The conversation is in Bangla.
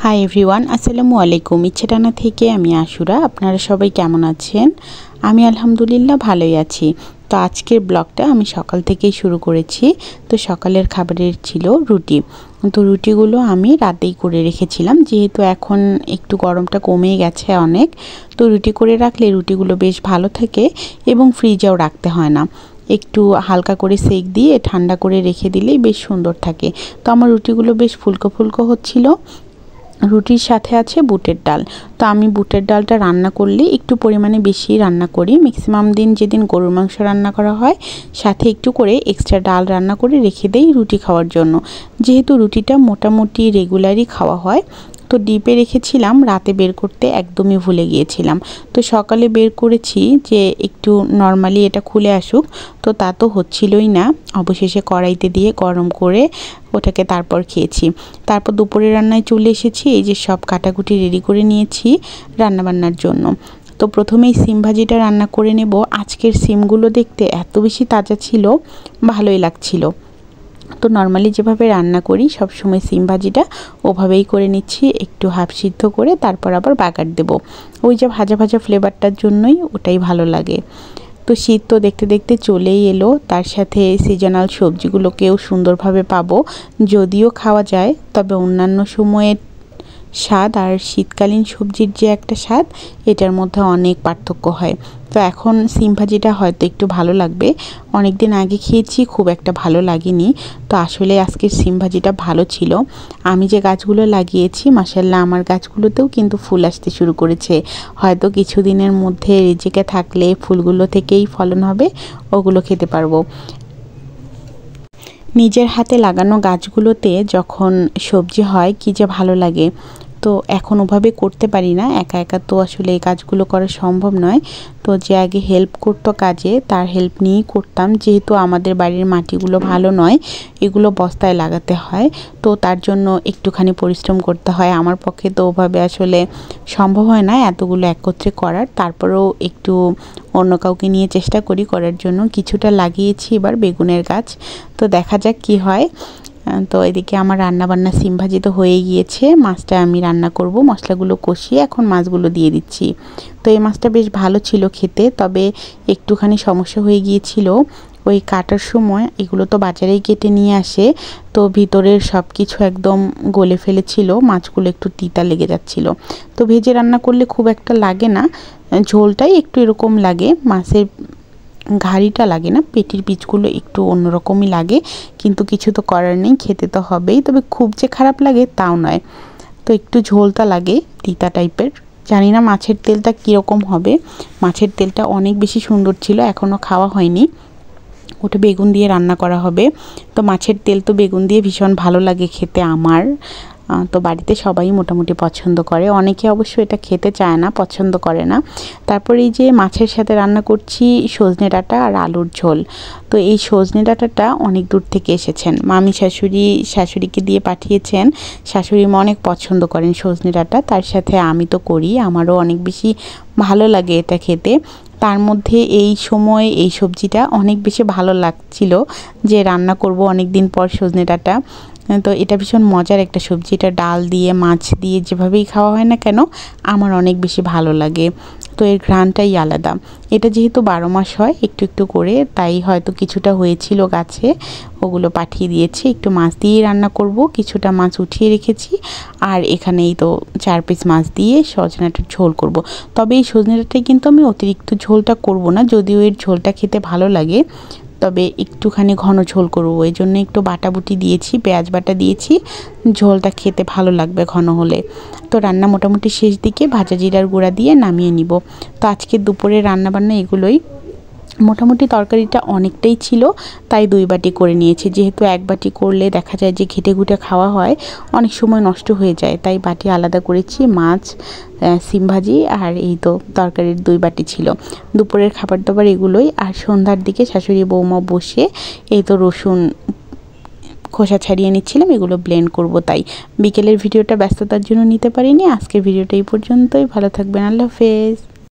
হাই এভরিওয়ান, আসসালামু আলাইকুম। ইচ্ছেটানা থেকে আমি আশুরা। আপনারা সবাই কেমন আছেন? আমি আলহামদুলিল্লাহ ভালোই আছি। তো আজকের ব্লগটা আমি সকাল থেকেই শুরু করেছি। তো সকালের খাবারের ছিল রুটি। তো রুটিগুলো আমি রাতেই করে রেখেছিলাম, যেহেতু এখন একটু গরমটা কমে গেছে অনেক। তো রুটি করে রাখলে রুটিগুলো বেশ ভালো থাকে এবং ফ্রিজেও রাখতে হয় না। একটু হালকা করে সেক দিয়ে ঠান্ডা করে রেখে দিলেই বেশ সুন্দর থাকে। তো আমার রুটিগুলো বেশ ফুলকো ফুলকো হচ্ছিল। রুটির সাথে আছে বুটের ডাল। তো আমি বুটের ডালটা রান্না করলে একটু পরিমাণে বেশি রান্না করি। ম্যাক্সিমাম দিন যেদিন গরুর মাংস রান্না করা হয়, সাথে একটু করে এক্সট্রা ডাল রান্না করে রেখে দেই রুটি খাওয়ার জন্য। যেহেতু রুটিটা মোটামুটি রেগুলারই খাওয়া হয়, তো ডিপে রেখেছিলাম, রাতে বের করতে একদমই ভুলে গিয়েছিলাম। তো সকালে বের করেছি যে একটু নর্মালি এটা খুলে আসুক, তো তা তো হচ্ছিলই না। অবশেষে কড়াইতে দিয়ে গরম করে ওটাকে তারপর খেয়েছি। তারপর দুপুরে রান্নায় চলে এসেছি। এই যে সব কাটাকুটি রেডি করে নিয়েছি রান্নাবান্নার জন্য। তো প্রথমেই সিম ভাজিটা রান্না করে নেব। আজকের সিমগুলো দেখতে এত বেশি তাজা ছিল, ভালোই লাগছিল। তো নর্মালি যেভাবে রান্না করি সব সময় সিম ভাজিটা ওভাবেই করে নিচ্ছি, একটু হাফ সিদ্ধ করে তারপর আবার বাগার দেব। ওই যে ভাজা ভাজা ফ্লেভারটার জন্যই ওটাই ভালো লাগে। তো শীত তো দেখতে দেখতে চলেই এলো, তার সাথে সিজনাল সবজিগুলোকেও সুন্দরভাবে পাবো। যদিও খাওয়া যায়, তবে অন্যান্য সময়ের স্বাদ আর শীতকালীন সবজির যে একটা স্বাদ, এটার মধ্যে অনেক পার্থক্য হয়। তো এখন সিম ভাজিটা হয়তো একটু ভালো লাগবে। অনেক দিন আগে খেয়েছি, খুব একটা ভালো লাগেনি। তো আসলে আজকের সিম ভাজিটা ভালো ছিল। আমি যে গাছগুলো লাগিয়েছি, মাশাআল্লাহ আমার গাছগুলোতেও কিন্তু ফুল আসতে শুরু করেছে। হয়তো কিছুদিনের মধ্যে রিজিকে থাকলে ফুলগুলো থেকেই ফলন হবে, ওগুলো খেতে পারবো। নিজের হাতে লাগানো গাছগুলোতে যখন সবজি হয় কি যে ভালো লাগে। তো এখন ওভাবে করতে পারি না, একা একা তো আসলে এই কাজগুলো করা সম্ভব নয়। তো যে আগে হেল্প করতো কাজে, তার হেল্প নিয়েই করতাম। যেহেতু আমাদের বাড়ির মাটিগুলো ভালো নয়, এগুলো বস্তায় লাগাতে হয়, তো তার জন্য একটুখানি পরিশ্রম করতে হয়। আমার পক্ষে তো ওভাবে আসলে সম্ভব হয় না এতগুলো একত্রে করার। তারপরেও একটু অন্য কাউকে নিয়ে চেষ্টা করি করার জন্য। কিছুটা লাগিয়েছি এবার বেগুনের গাছ, তো দেখা যাক কি হয়। তো এদিকে আমার রান্নাবান্না সিম ভাজি তো হয়ে গিয়েছে। মাছটা আমি রান্না করব, মশলাগুলো কষিয়ে এখন মাছগুলো দিয়ে দিচ্ছি। তো এই মাছটা বেশ ভালো ছিল খেতে, তবে একটুখানি সমস্যা হয়ে গিয়েছিল ওই কাটার সময়। এগুলো তো বাজারেই কেটে নিয়ে আসে, তো ভিতরের সব কিছু একদম গলে ফেলেছিল। মাছগুলো একটু তিতা লেগে যাচ্ছিল। তো ভেজে রান্না করলে খুব একটা লাগে না, ঝোলটাই একটু এরকম লাগে। মাছের ঘাড়িটা লাগে না, পেটির পিচগুলো একটু অন্যরকমই লাগে, কিন্তু কিছু তো করার নেই, খেতে তো হবেই। তবে খুব যে খারাপ লাগে তাও নয়। তো একটু ঝোলটা লাগে, তিতা টাইপের। জানি না মাছের তেলটা কীরকম হবে। মাছের তেলটা অনেক বেশি সুন্দর ছিল, এখনও খাওয়া হয়নি। ওটা বেগুন দিয়ে রান্না করা হবে। তো মাছের তেল তো বেগুন দিয়ে ভীষণ ভালো লাগে খেতে আমার। তো বাড়িতে সবাই মোটামুটি পছন্দ করে, অনেকে অবশ্য এটা খেতে চায় না, পছন্দ করে না। তারপর এই যে মাছের সাথে রান্না করছি সজনে ডাঁটা আর আলুর ঝোল। তো এই সজনে ডাঁটাটা অনেক দূর থেকে এসেছেন, মামি শাশুড়িকে দিয়ে পাঠিয়েছেন। শাশুড়ি মা অনেক পছন্দ করেন সজনে ডাঁটা, তার সাথে আমি তো করি, আমারও অনেক বেশি ভালো লাগে এটা খেতে। তার মধ্যে এই সময় এই সবজিটা অনেক বেশি ভালো লাগছিল যে রান্না করব অনেক দিন পর সজনে ডাঁটা। তো এটা ভীষণ মজার একটা সবজি, এটা ডাল দিয়ে মাছ দিয়ে যেভাবেই খাওয়া হয় না কেন আমার অনেক বেশি ভালো লাগে। তো এর ঘ্রাণটাই আলাদা। এটা যেহেতু 12 মাস হয় একটু একটু করে, তাই হয়তো কিছুটা হয়েছিল গাছে, ওগুলো পাঠিয়ে দিয়েছি। একটু মাছ দিয়ে রান্না করব, কিছুটা মাছ উঠিয়ে রেখেছি। আর এখানেই তো 4 পিস মাছ দিয়ে সজনাটার ঝোল করব। তবে এই সজনাটাই কিন্তু আমি অতিরিক্ত ঝোলটা করব না, যদিও এর ঝোলটা খেতে ভালো লাগে, তবে একটুখানি ঘন ঝোল করবো। এই জন্য একটু বাটাবুটি দিয়েছি, পেঁয়াজ বাটা দিয়েছি, ঝোলটা খেতে ভালো লাগবে ঘন হলে। তো রান্না মোটামুটি শেষ দিকে, ভাজা জিরার গুঁড়া দিয়ে নামিয়ে নিব। তো আজকে দুপুরে রান্নাবান্না এগুলোই। মোটামুটি তরকারিটা অনেকটাই ছিল, তাই 2 বাটি করে নিয়েছি। যেহেতু 1 বাটি করলে দেখা যায় যে ঘেটে ঘুটে খাওয়া হয়, অনেক সময় নষ্ট হয়ে যায়, তাই বাটি আলাদা করেছি। মাছ, সিম ভাজি আর এই তো তরকারির 2 বাটি ছিল। দুপুরের খাবার দাবার এগুলোই। আর সন্ধ্যার দিকে শাশুড়ি বৌমা বসে এই তো রসুন খোসা ছাড়িয়ে নিচ্ছিলাম, এগুলো ব্লেন্ড করব। তাই বিকেলের ভিডিওটা ব্যস্ততার জন্য নিতে পারিনি। আজকের ভিডিওটা এই পর্যন্তই। ভালো থাকবেন, আল্লাহ হাফেজ।